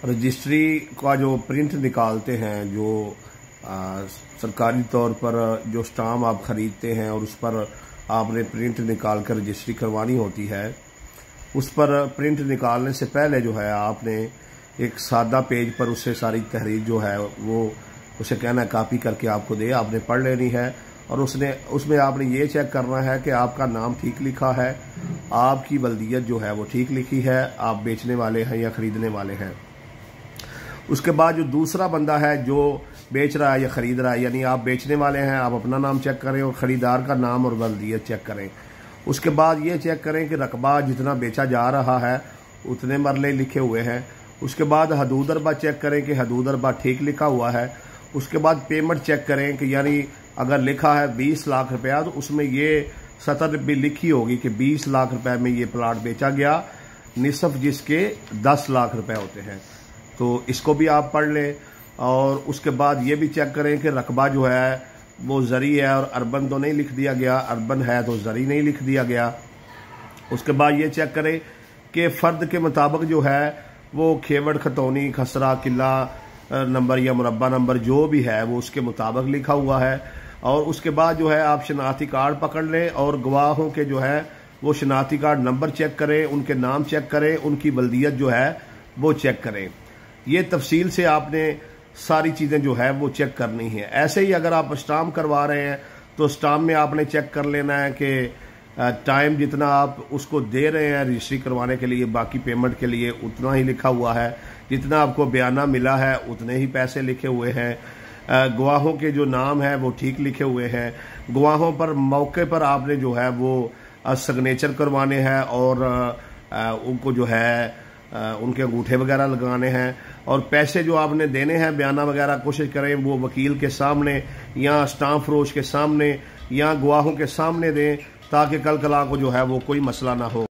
Registry का जो print निकालते हैं, जो सरकारी तौर पर जो स्टाम्प आप ख़रीदते हैं और उस पर आपने प्रिंट निकाल कर रजिस्ट्री करवानी होती है, उस पर प्रिंट निकालने से पहले जो है आपने एक सादा पेज पर उससे सारी तहरीर जो है वो उसे कहना कॉपी करके आपको दे, आपने पढ़ लेनी है। और उसमें आपने ये चेक करना है कि आपका नाम ठीक लिखा है, आपकी बल्दियत जो है वो ठीक लिखी है, आप बेचने वाले हैं या ख़रीदने वाले हैं। उसके बाद जो दूसरा बंदा है जो बेच रहा है या ख़रीद रहा है, यानी आप बेचने वाले हैं, आप अपना नाम चेक करें और ख़रीदार का नाम और बल्दियत चेक करें। उसके बाद ये चेक करें कि रकबा जितना बेचा जा रहा है उतने मरले लिखे हुए हैं। उसके बाद हदूद अरबा चेक करें कि हदूद अरबा ठीक लिखा हुआ है। उसके बाद पेमेंट चेक करें कि यानी अगर लिखा है 20 लाख रुपया तो उसमें ये सतर भी लिखी होगी कि 20 लाख रुपए में ये प्लाट बेचा गया, निसफ जिसके 10 लाख रुपए होते हैं। तो इसको भी आप पढ़ लें। और उसके बाद ये भी चेक करें कि रकबा जो है वो ज़री है और अर्बन तो नहीं लिख दिया गया, अर्बन है तो ज़री नहीं लिख दिया गया। उसके बाद ये चेक करें कि फ़र्द के मुताबिक जो है वो खेवड़, खतौनी, खसरा, किला नंबर या मुरब्बा नंबर जो भी है वो उसके मुताबिक लिखा हुआ है। और उसके बाद जो है आप शनाख्ती कार्ड पकड़ लें और गवाहों के जो है वो शनाख्ती कार्ड नंबर चेक करें, उनके नाम चेक करें, उनकी बल्दियत जो है वो चेक करें। ये तफसील से आपने सारी चीज़ें जो है वो चेक करनी है। ऐसे ही अगर आप स्टाम्प करवा रहे हैं तो स्टाम्प में आपने चेक कर लेना है कि टाइम जितना आप उसको दे रहे हैं रजिस्ट्री करवाने के लिए, बाकी पेमेंट के लिए उतना ही लिखा हुआ है, जितना आपको बयाना मिला है उतने ही पैसे लिखे हुए हैं। गवाहों के जो नाम है वो ठीक लिखे हुए हैं। गवाहों पर मौके पर आपने जो है वो सिग्नेचर करवाने हैं और उनको जो है उनके अंगूठे वगैरह लगाने हैं। और पैसे जो आपने देने हैं बयाना वगैरह कोशिश करें वो वकील के सामने या स्टाम्प फरोश के सामने या गवाहों के सामने दें, ताकि कल कला को जो है वो कोई मसला ना हो।